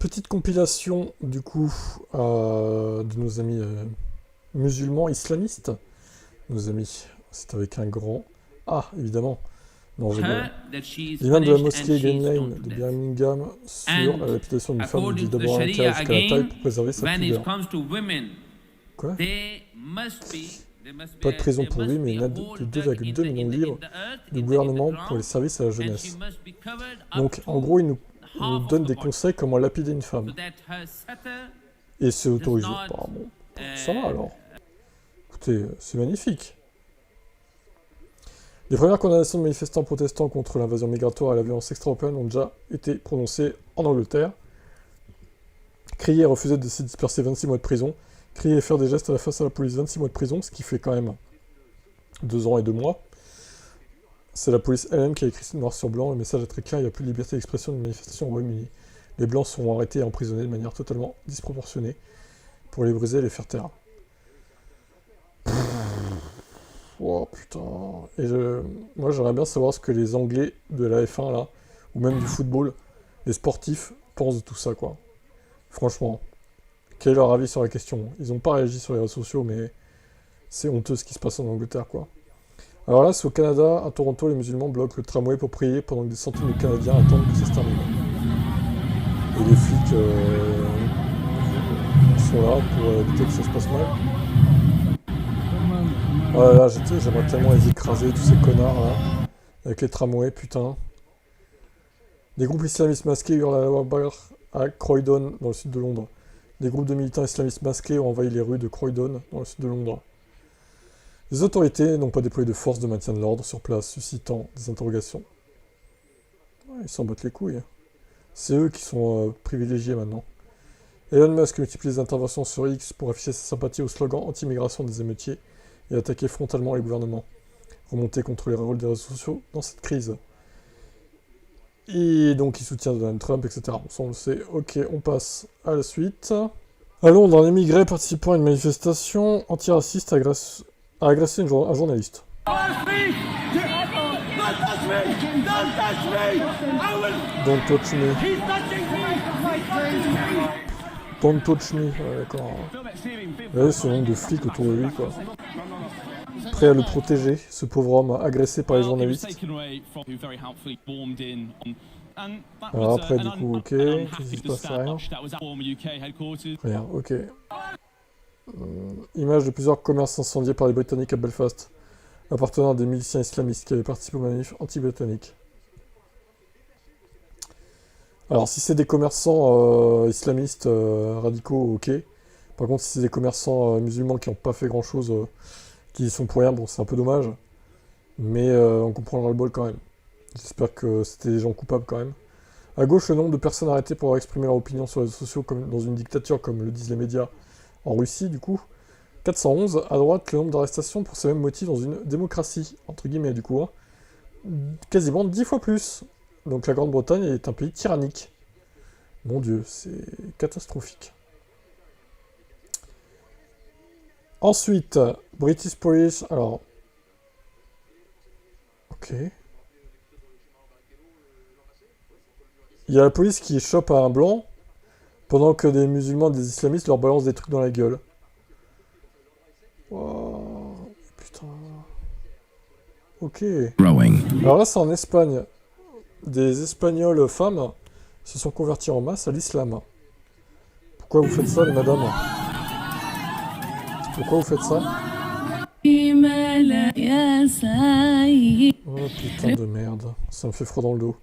Petite compilation, du coup, de nos amis musulmans islamistes. Nos amis, c'est avec un grand A, évidemment. Non, je rigole. L'imam de la mosquée Green Lane de Birmingham sur la lapidation d'une femme dit d'abord un carré jusqu'à la taille pour préserver sa pudeur. Quoi? Pas de prison pour lui, mais une aide de 2,2 millions de livres du gouvernement pour les services à la jeunesse. Donc, en gros, il nous donne des conseils comment lapider une femme. Et c'est autorisé. Bah, bon, ça va alors. Écoutez, c'est magnifique. Les premières condamnations de manifestants protestants contre l'invasion migratoire et la violence extra-européenne ont déjà été prononcées en Angleterre. Crier et refuser de se disperser 26 mois de prison. Crier et faire des gestes à la face à la police 26 mois de prison, ce qui fait quand même 2 ans et 2 mois. C'est la police elle-même qui a écrit noir sur blanc. Le message est très clair, il n'y a plus de liberté d'expression de manifestation au Royaume-Uni. Les Blancs seront arrêtés et emprisonnés de manière totalement disproportionnée pour les briser et les faire taire. Oh putain. Et moi j'aimerais bien savoir ce que les Anglais de la F1 là, ou même du football, les sportifs, pensent de tout ça quoi. Franchement. Quel est leur avis sur la question? Ils n'ont pas réagi sur les réseaux sociaux, mais c'est honteux ce qui se passe en Angleterre quoi. Alors là, c'est au Canada, à Toronto, les musulmans bloquent le tramway pour prier pendant que des centaines de Canadiens attendent que ça se termine. Et les flics sont là pour éviter que ça se passe mal. Oh là là, j'aimerais tellement les écraser, tous ces connards là, avec les tramways, putain. Des groupes islamistes masqués hurlent à la barre à Croydon, dans le sud de Londres. Des groupes de militants islamistes masqués ont envahi les rues de Croydon, dans le sud de Londres. Les autorités n'ont pas déployé de forces de maintien de l'ordre sur place, suscitant des interrogations. Ouais, ils s'en battent les couilles. C'est eux qui sont privilégiés maintenant. Elon Musk multiplie les interventions sur X pour afficher sa sympathie au slogan anti-immigration des émeutiers et attaquer frontalement les gouvernements. Remonter contre les rôles des réseaux sociaux dans cette crise. Et donc il soutient Donald Trump, etc. Bon, ça on le sait. Ok, on passe à la suite. À Londres, un émigré participant à une manifestation antiraciste a agressé un journaliste. Don't touch me. Don't touch me. Ouais, d'accord. Ouais, ce nombre de flics autour de lui, quoi. Prêt à le protéger, ce pauvre homme agressé par les journalistes. Alors après, du coup, ok. Qu'est-ce qui se passe? Rien. Rien, ok. Image de plusieurs commerces incendiés par les Britanniques à Belfast, appartenant à des miliciens islamistes qui avaient participé aux manifs anti-britanniques. Alors, si c'est des commerçants islamistes radicaux, ok. Par contre, si c'est des commerçants musulmans qui n'ont pas fait grand-chose, qui y sont pour rien, bon, c'est un peu dommage. Mais on comprendra le bol quand même. J'espère que c'était des gens coupables quand même. À gauche, le nombre de personnes arrêtées pour avoir exprimé leur opinion sur les réseaux sociaux comme dans une dictature, comme le disent les médias en Russie, du coup. 411. À droite, le nombre d'arrestations pour ces mêmes motifs dans une démocratie, entre guillemets, du coup. Hein. Quasiment 10 fois plus. Donc la Grande-Bretagne est un pays tyrannique. Mon Dieu, c'est catastrophique. Ensuite, British Police, alors... Ok. Il y a la police qui chope à un blanc, pendant que des musulmans et des islamistes leur balancent des trucs dans la gueule. Oh, putain. Ok. Alors là, c'est en Espagne. Des Espagnols femmes se sont convertis en masse à l'islam. Pourquoi vous faites ça, les madames? Pourquoi vous faites ça? Oh putain de merde. Ça me fait froid dans le dos.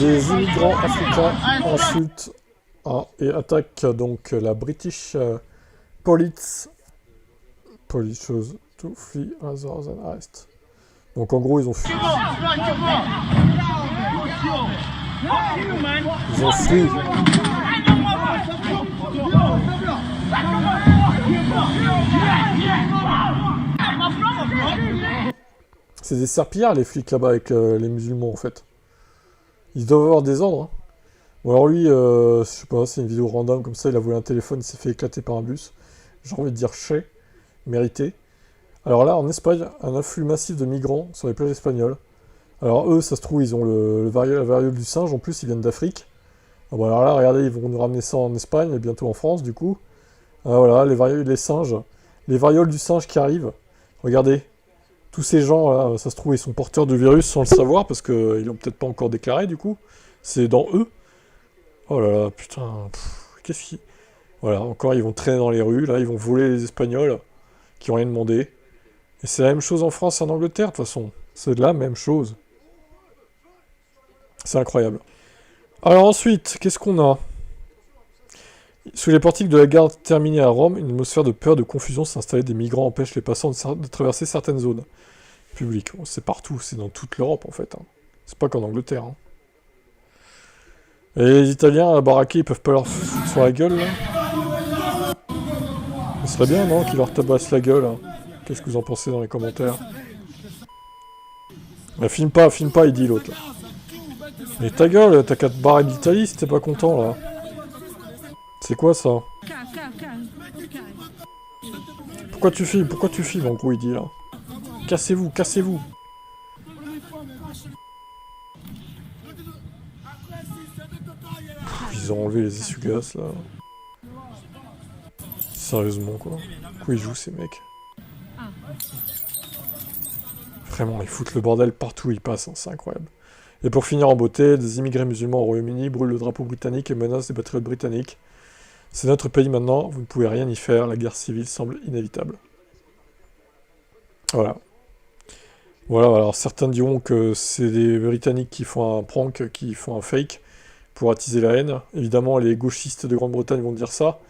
Des immigrants africains insultent et attaquent donc la British Police chose to flee rather than arrest. Donc en gros ils ont fui. Ils ont fui. C'est des serpillards les flics là-bas avec les musulmans en fait. Ils doivent avoir des ordres. Hein. Bon alors lui, je sais pas, c'est une vidéo random comme ça, il a volé un téléphone, il s'est fait éclater par un bus. J'ai envie de dire chais, mérité. Alors là, en Espagne, un afflux massif de migrants sur les plages espagnoles. Alors eux, ça se trouve, ils ont la variole du singe, en plus ils viennent d'Afrique. Ah bah alors là, regardez, ils vont nous ramener ça en Espagne et bientôt en France, du coup. Ah, voilà, les singes. Les varioles du singe qui arrivent. Regardez. Tous ces gens, là, ça se trouve, ils sont porteurs du virus sans le savoir, parce qu'ils l'ont peut-être pas encore déclaré, du coup. C'est dans eux. Oh là là, putain. Qu'est-ce qui... Voilà, encore, ils vont traîner dans les rues, là, ils vont voler les Espagnols, qui ont rien demandé. Et c'est la même chose en France et en Angleterre, de toute façon. C'est de la même chose. C'est incroyable. Alors ensuite, qu'est-ce qu'on a? Sous les portiques de la gare terminée à Rome, une atmosphère de peur, de confusion s'installe. Des migrants empêchent les passants de traverser certaines zones publiques. Bon, c'est partout, c'est dans toute l'Europe en fait. Hein. C'est pas qu'en Angleterre. Hein. Et les Italiens à baraquer, ils peuvent pas leur foutre sur la gueule là. Ce serait bien, non, qu'ils leur tabassent la gueule. Hein. Qu'est-ce que vous en pensez dans les commentaires? Bah, filme pas, il dit l'autre. Mais ta gueule, t'as qu'à te barrer de l'Italie si t'es pas content là. C'est quoi ça? Pourquoi tu filmes en gros il dit là. Cassez-vous, cassez-vous. Ils ont enlevé les essuie-glaces là. Sérieusement quoi. Pourquoi ils jouent ces mecs? Vraiment, ils foutent le bordel partout où ils passent, hein, c'est incroyable. Et pour finir en beauté, des immigrés musulmans au Royaume-Uni brûlent le drapeau britannique et menacent des patriotes britanniques. C'est notre pays maintenant, vous ne pouvez rien y faire, la guerre civile semble inévitable. Voilà. Voilà, alors certains diront que c'est des Britanniques qui font un prank, qui font un fake, pour attiser la haine. Évidemment, les gauchistes de Grande-Bretagne vont dire ça.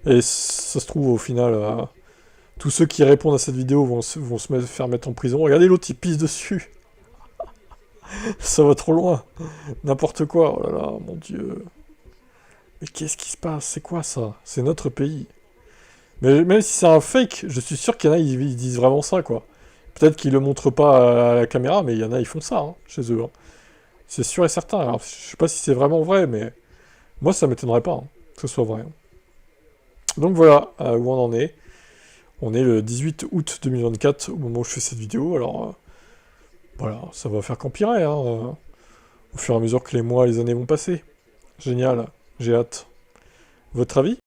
Et ça se trouve, au final, tous ceux qui répondent à cette vidéo vont se faire mettre en prison. Regardez, l'autre, il pisse dessus. Ça va trop loin. N'importe quoi. Oh là là, mon Dieu. Mais qu'est-ce qui se passe? C'est quoi ça? C'est notre pays. Mais même si c'est un fake, je suis sûr qu'il y en a, ils disent vraiment ça, quoi. Peut-être qu'ils le montrent pas à la caméra, mais il y en a, ils font ça, hein, chez eux. Hein. C'est sûr et certain. Alors, je sais pas si c'est vraiment vrai, mais moi, ça m'étonnerait pas hein, que ce soit vrai. Donc voilà où on en est. On est le 18 août 2024 au moment où je fais cette vidéo. Alors, voilà, ça va faire qu'empirer, hein, au fur et à mesure que les mois et les années vont passer. Génial, j'ai hâte. Votre avis ?